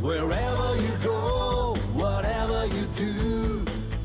Wherever you go, whatever you do,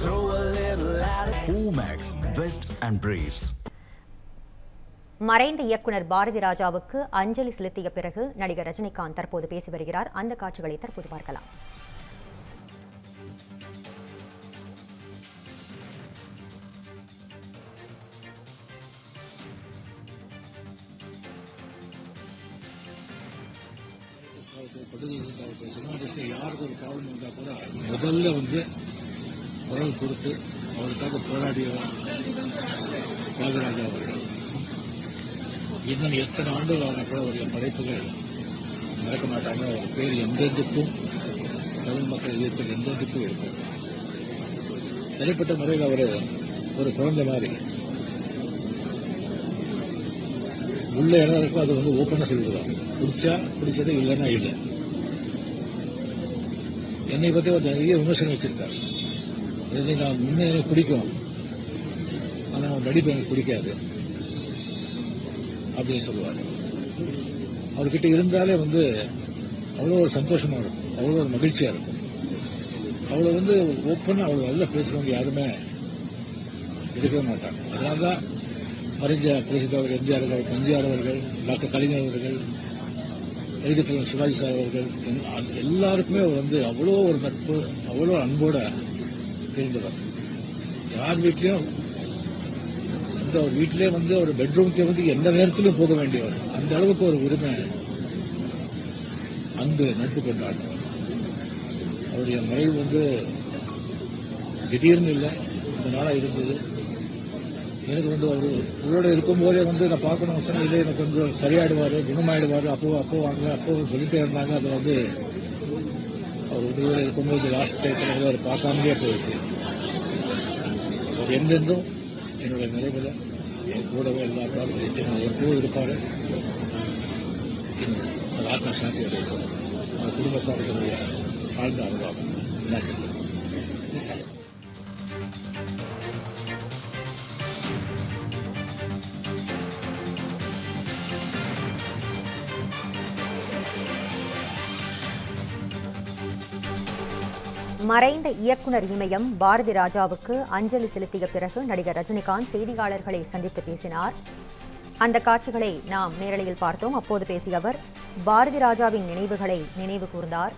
throw a little at it. Omax, Vest and Briefs. மறைந்த இயக்குனர் பாரதி ராஜாவுக்கு அஞ்சலி செலுத்திய பிறகு நடிகர் ரஜினிகாந்த் தற்போது பேசி வருகிறார். அந்த காட்சிகளை தற்போது பார்க்கலாம். யாருக்கு ஒரு ப்ராப்ளம் வந்தால் கூட முதல்ல குரல் கொடுத்து அவருக்காக போராடிய பாரதிராஜா அவர்கள் இன்னும் எத்தனை ஆண்டுகள் ஆனால் கூட அவருடைய படைப்புகள் மறக்க மாட்டாங்க. அவர் பேர் எந்தெந்துக்கும் தமிழ் மக்கள் இதயத்தில் எந்தெந்துக்கும் இருக்கும். தனிப்பட்ட முறையில் அவர் ஒரு குழந்தை மாதிரி உள்ள இடம் இருக்கும். அது ஓப்பனாக சொல்லிடுவாங்க. பிடிச்சா பிடிச்சது, இல்லைன்னா இல்லை. என்னை பற்றி ஒரு நிறைய விமர்சனம் வச்சிருக்காரு. நான் முன்னே எனக்கு பிடிக்கும், ஆனால் அவன் நடிப்பு எனக்கு பிடிக்காது அப்படின்னு சொல்லுவார். அவர்கிட்ட இருந்தாலே அவ்வளோ ஒரு சந்தோஷமா இருக்கும், அவ்வளோ ஒரு மகிழ்ச்சியா இருக்கும். அவ்வளோ ஓப்பனாக அவ்வளோ நல்லா பேசுறவங்க யாருமே இருக்கவே மாட்டாங்க. அதனால்தான் மறைஞ்ச பிரசித்தவர் எம்ஜிஆர் அவர்கள், டாக்டர் கலைஞர் அவர்கள், நடிகர் சிவாஜி சார் அவர்கள் எல்லாருக்குமே அவ்வளோ ஒரு நட்பு, அவ்வளோ அன்போட தெரிந்தவர். யார் வீட்லயும் ஒரு வீட்டிலே ஒரு பெட்ரூமுக்கு எந்த நேரத்திலும் போக வேண்டியவர். அந்த அளவுக்கு ஒரு உரிமை, அன்பு, நட்பு கொண்டாடுவார். அவருடைய மறைவு திடீர்னு இல்லை, இந்த நாளாக இருந்தது. எனக்கு அவர் உங்களோட இருக்கும்போதே நான் பார்க்கணும் சொன்னால் இல்லை, எனக்கு கொஞ்சம் சரியாயிடுவார், குணமாயிடுவார், அப்போ வாங்க அப்போ சொல்லிட்டே இருந்தாங்க. அது அவர் உங்களோட இருக்கும்போது லாஸ்ட் டைத்தில் அவர் பார்க்காமலே போயிடுச்சு. அவர் எந்தெந்தும் என்னுடைய நிறைவில் என் கூடவே எல்லா பிரார்த்தனையும் எப்போதும் இருப்பார். அது ஆத்மா சாந்தி அடைவார். அவர் குடும்பத்தாருடைய ஆழ்ந்த அனுபவம். நன்றி. மறைந்த இயக்குனர் இமயம் பாரதி ராஜாவுக்கு அஞ்சலி செலுத்திய பிறகு நடிகர் ரஜினிகாந்த் செய்தியாளர்களை சந்தித்து பேசினார். அந்த காட்சிகளை நாம் நேரலையில் பார்த்தோம். அப்போது பேசிய அவர் பாரதி ராஜாவின் நினைவுகளை நினைவு கூர்ந்தார்.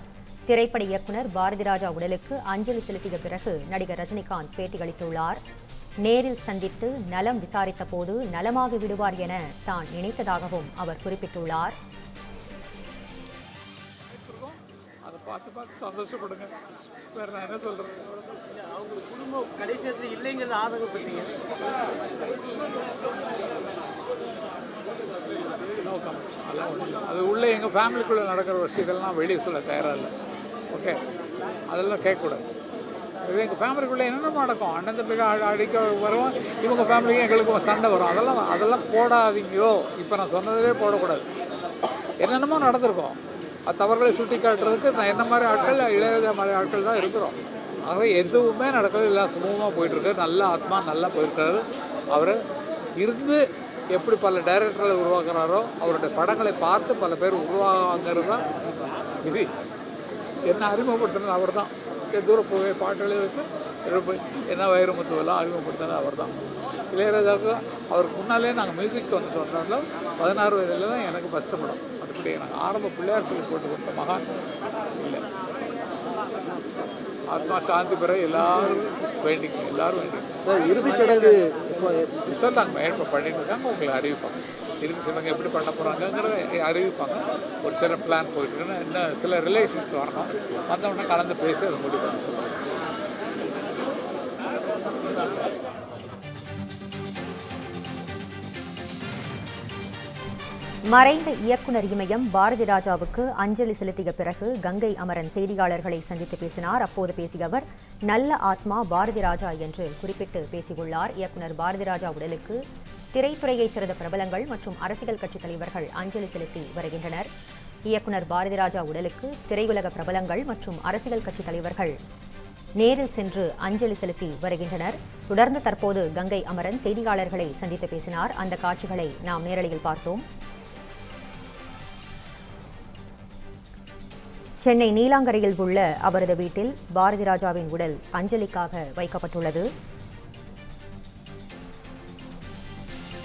திரைப்பட இயக்குனர் பாரதி ராஜா உடலுக்கு அஞ்சலி செலுத்திய பிறகு நடிகர் ரஜினிகாந்த் பேட்டியளித்துள்ளார். நேரில் சந்தித்து நலம் விசாரித்த போது நலமாகி விடுவார் என தான் நினைத்ததாகவும் அவர் குறிப்பிட்டுள்ளார். பார்த்து சந்தோஷப்படுங்க. வேற நான் என்ன சொல்றேன். அவங்க குடும்பம் கடைசி நேரத்தில் இல்லைங்கிறது ஆதங்கப்பட்டீங்க. அது உள்ள எங்கள் ஃபேமிலிக்குள்ளே நடக்கிற விஷயத்தெல்லாம் வெளியே சொல்ல தயாராக இல்லை. ஓகே, அதெல்லாம் கேட்கக்கூடாது. இது எங்கள் ஃபேமிலிக்குள்ளே என்னென்ன நடக்கும். அண்ணன் தம்பிக்கு அடிக்க வருவோம், இவங்க ஃபேமிலிக்கும் எங்களுக்கும் சண்டை வரும். அதெல்லாம் போடாதீங்கயோ. இப்போ நான் சொன்னதே போடக்கூடாது. என்னென்னமோ நடந்திருக்கோம். தவறுகளை சுட்டி காட்டுறதுக்கு நான் என்ன மாதிரி ஆட்கள், இளையராஜா மாதிரி ஆட்கள் தான் இருக்கிறோம். ஆகவே எதுவுமே நடக்கவே இல்லை, சுமூகமாக போயிட்டுருக்காரு. நல்ல ஆத்மா நல்லா போயிருக்காரு. அவர் இருந்து எப்படி பல டைரக்டர்களை உருவாக்குறாரோ அவருடைய படங்களை பார்த்து பல பேர் உருவாங்கிறது தான் இது. என்ன அறிமுகப்படுத்துனது அவர் தான். செந்தூர போய் பாட்டுகளை வச்சு என்ன வைரமுத்துவெல்லாம் அறிமுகப்படுத்தினது அவர் தான். இளையராஜாவுக்கு அவருக்கு முன்னாலே நாங்கள் மியூசிக் வந்தோம்னால 16 வயதில் தான் எனக்கு ஃபஸ்ட்டு படம். அதுபடி எனக்கு ஆரம்ப பிள்ளையார் சொல்லி போட்டு கொடுத்த மகான் இல்லை. ஆத்மா சாந்தி பெற எல்லாரும் வேண்டிக்கணும், எல்லாரும் வேண்டிக்கணும். சார் இறுதிச் சடங்கு சொல்லாங்க, இப்போ பண்ணிட்டு இருக்காங்க. உங்களை அறிவிப்பாங்க. இறுதி சடங்கு எப்படி பண்ண போகிறாங்கிறத அறிவிப்பாங்க. ஒரு சில பிளான் போயிட்டு இருக்குன்னா இன்னும் சில ரிலேஷன்ஸ் வரணும். வந்தவொடனே கலந்து பேசி அதை முடிவு பண்ண சொல்லுவாங்க. மறைந்த இயக்குனர் இமயம் பாரதி ராஜாவுக்கு அஞ்சலி செலுத்திய பிறகு கங்கை அமரன் செய்தியாளர்களை சந்தித்து பேசினார். அப்போது பேசிய அவர் நல்ல ஆத்மா பாரதி ராஜா என்று குறிப்பிட்டு பேசியுள்ளார். இயக்குனர் பாரதி ராஜா உடலுக்கு திரைத்துறையைச் சேர்ந்த பிரபலங்கள் மற்றும் அரசியல் கட்சித் தலைவர்கள் அஞ்சலி செலுத்தி வருகின்றனர். இயக்குனர் பாரதி ராஜா உடலுக்கு திரையுலக பிரபலங்கள் மற்றும் அரசியல் கட்சித் தலைவர்கள் நேரில் சென்று அஞ்சலி செலுத்தி வருகின்றனர். தொடர்ந்து தற்போது கங்கை அமரன் செய்தியாளர்களை சந்தித்து பேசினார். அந்த காட்சிகளை நாம் நேரலையில் பார்த்தோம். சென்னை நீலாங்கரையில் உள்ள அவரது வீட்டில் பாரதி ராஜாவின் உடல் அஞ்சலிக்காக வைக்கப்பட்டுள்ளது.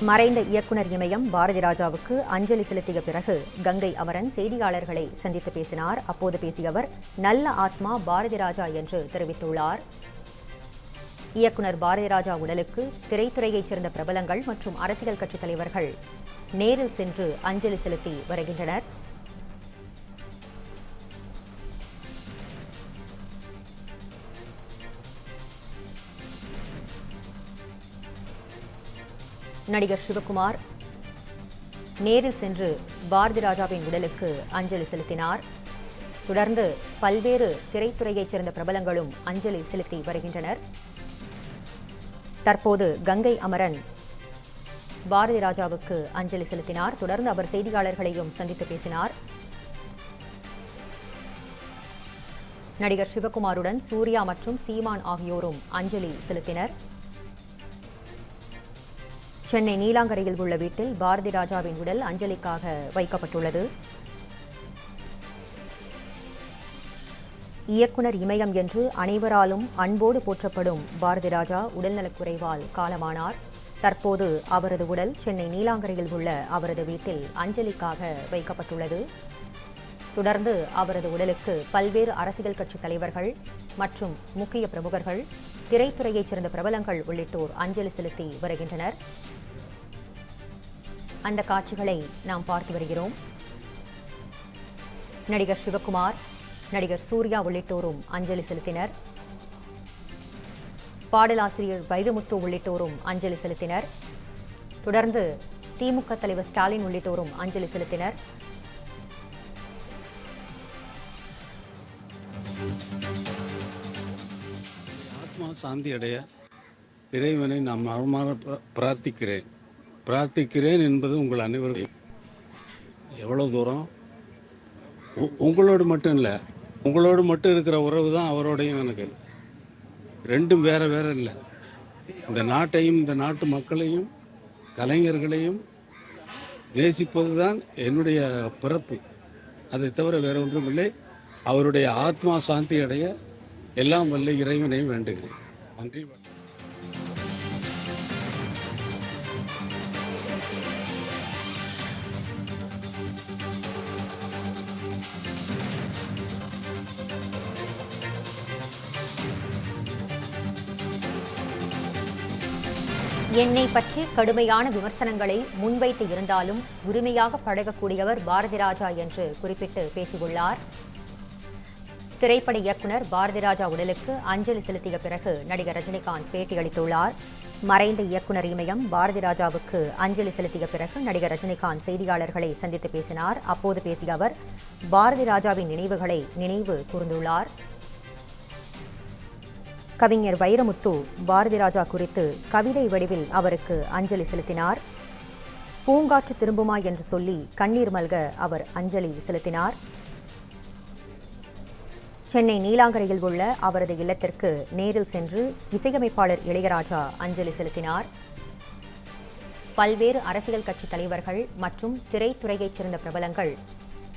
மறைந்த இயக்குநர் இமயம் பாரதி ராஜாவுக்கு அஞ்சலி செலுத்திய பிறகு கங்கை அமரன் செய்தியாளர்களை சந்தித்து பேசினார். அப்போது பேசிய அவர், நல்ல ஆத்மா பாரதி ராஜா என்று தெரிவித்துள்ளார். இயக்குநர் பாரதி ராஜா உடலுக்கு திரைத்துறையைச் சேர்ந்த பிரபலங்கள் மற்றும் அரசியல் கட்சித் தலைவர்கள் நேரில் சென்று அஞ்சலி செலுத்தி வருகின்றனர். நடிகர் சிவகுமார் நேரில் சென்று பாரதி ராஜாவின் உடலுக்கு அஞ்சலி செலுத்தினார். தொடர்ந்து பல்வேறு திரைத்துறையைச் சேர்ந்த பிரபலங்களும் அஞ்சலி செலுத்தி வருகின்றனர். தற்போது கங்கை அமரன் பாரதி ராஜாவுக்கு அஞ்சலி செலுத்தினார். தொடர்ந்து அவர் செய்தியாளர்களையும் சந்தித்து பேசினார். நடிகர் சிவகுமாருடன் சூர்யா மற்றும் சீமான் ஆகியோரும் அஞ்சலி செலுத்தினர். சென்னை நீலாங்கரையில் உள்ள வீட்டில் பாரதி ராஜாவின் உடல் அஞ்சலிக்காக வைக்கப்பட்டுள்ளது. இயக்குனர் இமயம் என்று அனைவராலும் அன்போடு போற்றப்படும் பாரதி ராஜா உடல்நலக்குறைவால் காலமானார். தற்போது அவரது உடல் சென்னை நீலாங்கரையில் உள்ள அவரது வீட்டில் அஞ்சலிக்காக வைக்கப்பட்டுள்ளது. தொடர்ந்து அவரது உடலுக்கு பல்வேறு அரசியல் கட்சித் தலைவர்கள் மற்றும் முக்கிய பிரமுகர்கள், திரைத்துறையைச் சேர்ந்த பிரபலங்கள் உள்ளிட்டோர் அஞ்சலி செலுத்தி வருகின்றனர். அந்த காட்சிகளை நாம் பார்த்து வருகிறோம். நடிகர் சிவகுமார், நடிகர் சூர்யா உள்ளிட்டோரும் அஞ்சலி செலுத்தினர். பாடலாசிரியர் வைரமுத்து உள்ளிட்டோரும் அஞ்சலி செலுத்தினர். தொடர்ந்து திமுக தலைவர் ஸ்டாலின் உள்ளிட்டோரும் அஞ்சலி செலுத்தினர். ஆத்மா சாந்தி அடைய இறைவனை நான் மனமாற பிரார்த்திக்கிறேன் என்பது உங்கள் அனைவரும் எவ்வளோ தூரம் உங்களோடு மட்டும் இல்லை, உங்களோடு மட்டும் இருக்கிற உறவு தான் அவரோடையும் எனக்கு ரெண்டும் வேற வேற இல்லை. இந்த நாட்டையும் இந்த நாட்டு மக்களையும் கலைஞர்களையும் நேசிப்பது தான் என்னுடைய பிறப்பு. அதை தவிர வேற ஒன்றும் இல்லை. அவருடைய ஆத்மா சாந்தி அடைய எல்லாம் வல்ல இறைவனையும் வேண்டுகிறேன். நன்றி. என்னை பற்றி கடுமையான விமர்சனங்களை முன்வைத்து இருந்தாலும் உரிமையாக பழகக்கூடியவர் பாரதி ராஜா என்று குறிப்பிட்டு பேசியுள்ளார். திரைப்பட இயக்குனர் பாரதி ராஜா உடலுக்கு அஞ்சலி செலுத்திய பிறகு நடிகர் ரஜினிகாந்த் பேட்டியளித்துள்ளார். மறைந்த இயக்குனர் இமயம் பாரதி ராஜாவுக்கு அஞ்சலி செலுத்திய பிறகு நடிகர் ரஜினிகாந்த் செய்தியாளர்களை சந்தித்து பேசினார். அப்போது பேசிய அவர், பாரதி ராஜாவின் நினைவுகளை நினைவு கூர்ந்துள்ளார். கவிஞர் வைரமுத்து பாரதி ராஜா குறித்து கவிதை வடிவில் அவருக்கு அஞ்சலி செலுத்தினார். பூங்காற்று திரும்புமா என்று சொல்லி கண்ணீர் மல்க அவர் அஞ்சலி செலுத்தினார். சென்னை நீலாங்கரையில் உள்ள அவரது இல்லத்திற்கு நேரில் சென்று இசையமைப்பாளர் இளையராஜா அஞ்சலி செலுத்தினார். பல்வேறு அரசியல் கட்சித் தலைவர்கள் மற்றும் திரைத்துறையைச் சேர்ந்த பிரபலங்கள்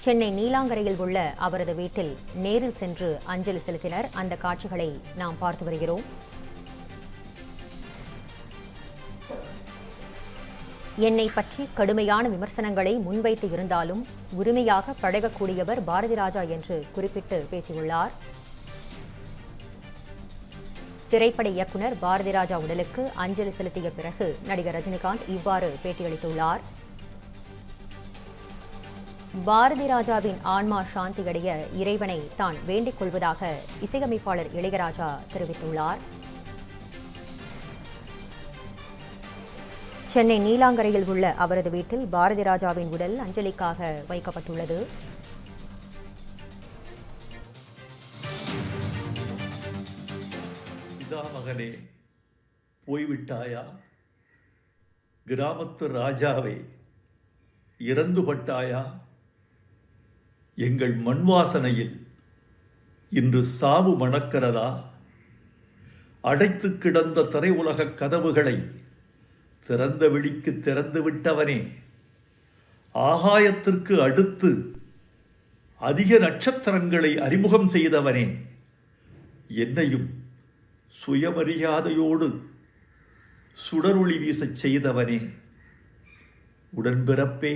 சென்னை நீலாங்கரையில் உள்ள அவரது வீட்டில் நேரில் சென்று அஞ்சலி செலுத்தினர். அந்த காட்சிகளை நாம் பார்த்து வருகிறோம். என்னை பற்றி கடுமையான விமர்சனங்களை முன்வைத்து இருந்தாலும் உரிமையாக பழகக்கூடியவர் பாரதி ராஜா என்று குறிப்பிட்டு பேசியுள்ளார். திரைப்பட இயக்குனர் பாரதி ராஜா உடலுக்கு அஞ்சலி செலுத்திய பிறகு நடிகர் ரஜினிகாந்த் இவ்வாறு பேட்டியளித்துள்ளார். பாரதி ராஜாவின் ஆன்மா சாந்தியடைய இறைவனை தான் வேண்டிக் கொள்வதாக இசையமைப்பாளர் இளையராஜா தெரிவித்துள்ளார். சென்னை நீலாங்கரையில் உள்ள அவரது வீட்டில் பாரதி ராஜாவின் உடல் அஞ்சலிக்காக வைக்கப்பட்டுள்ளது. மகனே, போய்விட்டாயா? கிராமத்து ராஜாவே, இறந்துபட்டாயா? எங்கள் மண் வாசனையில் இன்று சாவு மணக்கிறதா? அடைத்து கிடந்த திரையுலக கதவுகளை திறந்த வெளிக்கு திறந்து விட்டவனே, ஆகாயத்திற்கு அடுத்து அதிக நட்சத்திரங்களை அறிமுகம் செய்தவனே, என்னையும் சுயமரியாதையோடு சுடரொளி வீசச் செய்தவனே, உடன்பிறப்பே,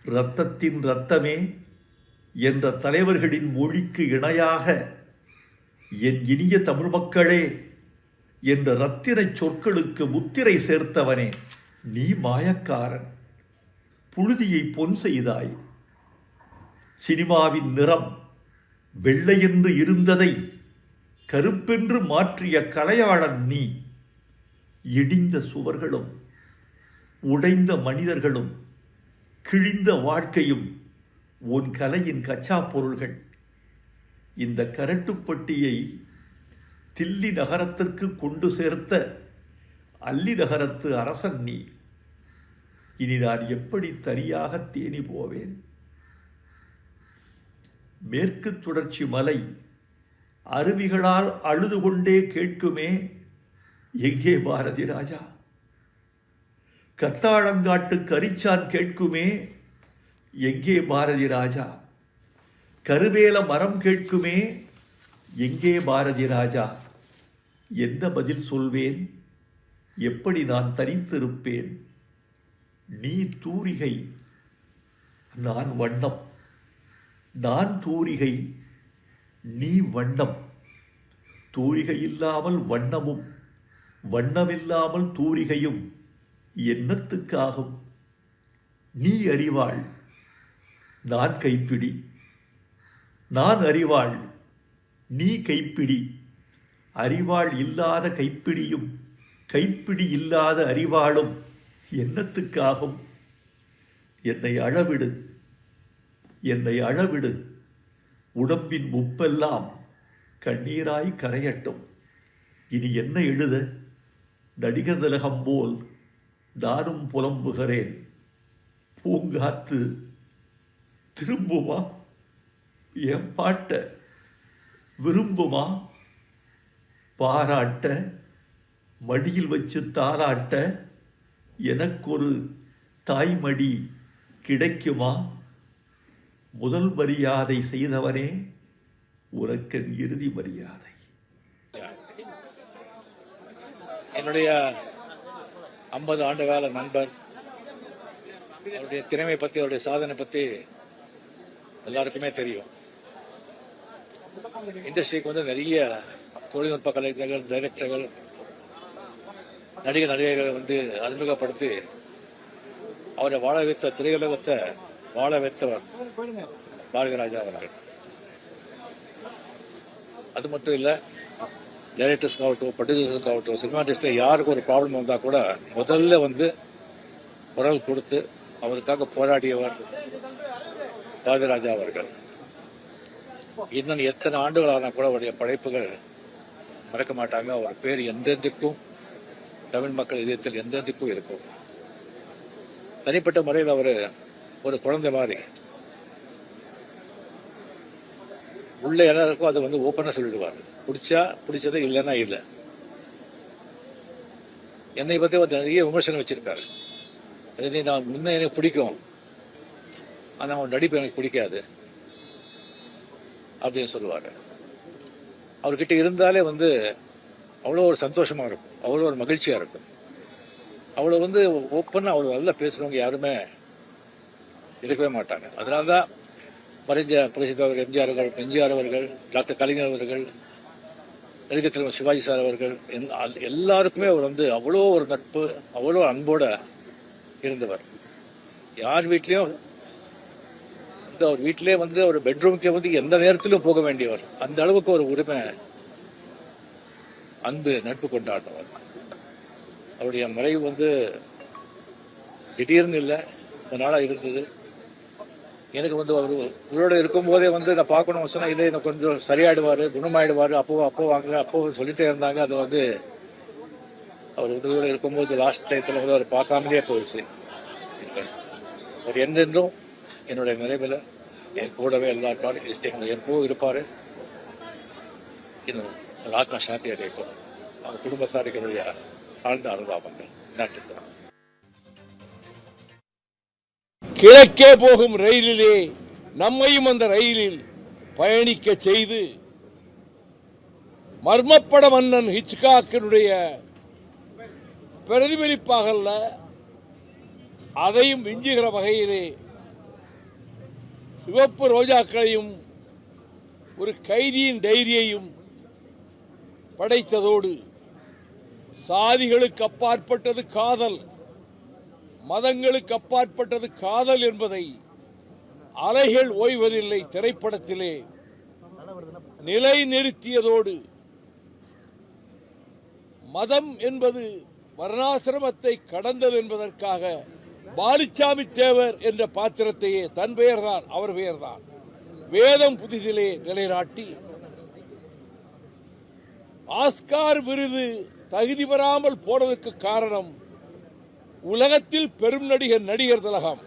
இரத்தத்தின் இரத்தமே என்ற தலைவர்களின் மொழிக்கு இணையாக என் இனிய தமிழ் மக்களே என்ற ரத்தின சொற்களுக்கு முத்திரை சேர்த்தவனே, நீ மாயக்காரன். புழுதியை பொன் செய்தாய். சினிமாவின் நிறம் வெள்ளையென்று இருந்ததை கருப்பென்று மாற்றிய கலையாளன் நீ. இடிந்த சுவர்களும் உடைந்த மனிதர்களும் கிழிந்த வாழ்க்கையும் உன் கலையின் கச்சா பொருள்கள். இந்த கரட்டுப்பட்டியை தில்லி நகரத்திற்கு கொண்டு சேர்த்த அல்லி நகரத்து அரசன் நீ. இனி நான் எப்படி தனியாக தேனி போவேன்? மேற்கு தொடர்ச்சி மலை அருவிகளால் அழுது கொண்டே கேட்குமே, எங்கே பாரதி ராஜா? கத்தாழங்காட்டு கரிச்சான் கேட்குமே, எங்கே பாரதி ராஜா? கருவேல மரம் கேட்குமே, எங்கே பாரதி ராஜா? என்ன பதில் சொல்வேன்? எப்படி நான் தனித்திருப்பேன்? நீ தூரிகை, நான் வண்ணம். நான் தூரிகை, நீ வண்ணம். தூரிகை இல்லாமல் வண்ணமும், வண்ணமில்லாமல் தூரிகையும் என்னத்துக்காகும்? நீ அறிவாள், நான் கைப்பிடி. நான் அறிவாள், நீ கைப்பிடி. அறிவாள் இல்லாத கைப்பிடியும் கைப்பிடி இல்லாத அறிவாளும் என்னத்துக்காகும்? என்னை அழவிடு, என்னை அழவிடு. உடம்பின் உப்பெல்லாம் கண்ணீராய் கரையட்டும். இனி என்ன எழுத? நடிகர் திலகம் போல் நானும் புலம்புகிறேன். பூங்காத்து திரும்புமா? என் பாட்ட விரும்புமா? பாராட்ட, மடியில் வச்சு தாராட்ட எனக்கொரு தாய்மடி கிடைக்குமா? முதல் மரியாதை செய்தவனே, உனக்கென் இறுதி மரியாதை. என்னுடைய 50 ஆண்டு கால நண்பர், அவருடைய திறமை பற்றி, அவருடைய சாதனை பற்றி எல்லாருக்குமே தெரியும். இண்டஸ்ட்ரிக்கு வந்து நிறைய தொழில்நுட்ப கலைஞர்கள், டைரக்டர்கள், நடிகர்களை வந்து அறிமுகப்படுத்தி அவரை வாழ வைத்த, திரையுலகத்தை வாழ வைத்தவர் பாரதி ராஜா அவர்கள். அது மட்டும் இல்லை, டைரக்டர்ஸ்க்காகட்டும், ப்ரொடியூசர்ஸ்க்காகட்டும், சினிமா இண்டஸ்ட்ரியில் யாருக்கு ஒரு ப்ராப்ளம் வந்தால் கூட முதல்ல வந்து குரல் கொடுத்து அவருக்காக போராடியவர் பாரதி ராஜா அவர்கள். இன்னும் எத்தனை ஆண்டுகளான கூட அவருடைய படைப்புகள் மறக்க மாட்டாங்க. அவர் பேர் எந்தெந்துக்கும் தமிழ் மக்கள் இதயத்தில் எந்தெந்துக்கும் இருக்கும். தனிப்பட்ட முறையில் அவர் ஒரு குழந்தை மாதிரி உள்ள எல்லாருக்கும் அது வந்து ஓப்பனாக சொல்லிடுவார். பிடிச்சா பிடிச்சது, இல்லைன்னா இல்லை. என்னை பற்றி ஒரு நிறைய விமர்சனம் வச்சிருக்காரு. அது நான் முன்ன எனக்கு பிடிக்கும், ஆனால் அவன் நடிப்பு எனக்கு பிடிக்காது அப்படின்னு சொல்லுவார். அவர்கிட்ட இருந்தாலே வந்து அவ்வளோ ஒரு சந்தோஷமாக இருக்கும், அவ்வளோ ஒரு மகிழ்ச்சியாக இருக்கும். அவ்வளோ வந்து ஓப்பனாக அவ்வளோ நல்லா பேசுகிறவங்க யாருமே இருக்கவே மாட்டாங்க. அதனால தான் மறைஞ்ச புரட்சித்தலைவர் எம்ஜிஆர் அவர்கள், டாக்டர் கலைஞர் அவர்கள், நடிகர் தலைவர் சிவாஜி சார் அவர்கள், எல்லாருக்குமே அவர் வந்து அவ்வளோ ஒரு நட்பு, அவ்வளோ அன்போட இருந்தவர். யார் வீட்லேயும் அவர் வீட்டிலே வந்து ஒரு பெட்ரூமுக்கே வந்து எந்த நேரத்திலும் போக வேண்டியவர். அந்த அளவுக்கு ஒரு உரிமை, அன்பு, நட்பு கொண்டாடுறவர். அவருடைய மறைவு வந்து திடீர்னு இல்லை, ரொம்ப நாளாக இருந்தது. எனக்கு வந்து அவர் உங்களோட இருக்கும்போதே வந்து நான் பார்க்கணும்னு சொன்னால், இல்லை எனக்கு கொஞ்சம் சரியாயிடுவார், குணமாயிடுவார், அப்போ வாங்க, அப்போ சொல்லிட்டே இருந்தாங்க. அது வந்து அவர் உதவியோட இருக்கும்போது லாஸ்ட் டயத்தில் வந்து அவர் பார்க்காமலே போயிடுச்சு. அவர் என்றென்றும் என்னுடைய நிறைவில் என் கூடவே எல்லா எப்பவும் இருப்பார். இன்னும் ஆத்மா சாந்தி அடையட்டும். அவங்க குடும்பத்தாருக்கு என்னுடைய ஆழ்ந்த அனுதாபங்கள். நன்றி. கிழக்கே போகும் ரயிலிலே நம்மையும் அந்த ரயிலில் பயணிக்க செய்து மர்மப்பட மன்னன் ஹிச்காக்கினுடைய பிரதிபலிப்பாகல்ல, அதையும் விஞ்சுகிற வகையிலே சிவப்பு ரோஜாக்களையும் ஒரு கைதியின் டைரியையும் படைத்ததோடு சாதிகளுக்கு அப்பாற்பட்டது காதல், மதங்களுக்கு அப்பாற்பட்டது காதல் என்பதை அலைகள் ஓய்வதில்லை திரைப்படத்திலே நிலைநிறுத்தியதோடு மதம் என்பது வர்ணாசிரமத்தை கடந்தது என்பதற்காக பாலுச்சாமி தேவர் என்ற பாத்திரத்தையே தன் பெயர்தான் அவர் பெயர்தான் வேதம் புதிதிலே நிலைநாட்டி ஆஸ்கார் விருது தகுதி பெறாமல் போனதற்கு காரணம் உலகத்தில் பெரும் நடிகர் திலகம்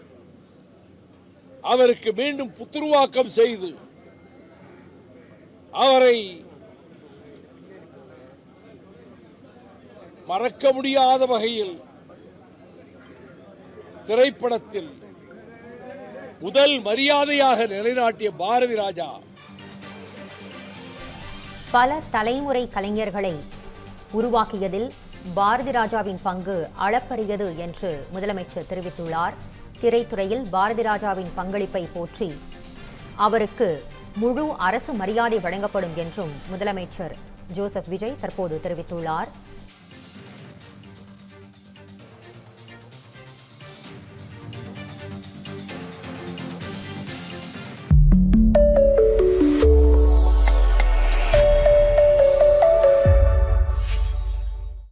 அவருக்கு மீண்டும் புத்துருவாக்கம் செய்து அவரை மறக்க முடியாத வகையில் திரைப்படத்தில் முதல் மரியாதையாக நிலைநாட்டிய பாரதி ராஜா பல தலைமுறை கலைஞர்களை உருவாக்கியதில் பாரதி ராஜாவின் பங்கு அளப்பரியது என்று முதலமைச்சர் தெரிவித்துள்ளார். திரைத்துறையில் பாரதி ராஜாவின் பங்களிப்பை போற்றி அவருக்கு முழு அரசு மரியாதை வழங்கப்படும் என்றும் முதலமைச்சர் ஜோசப் விஜய் தற்போது தெரிவித்துள்ளார்.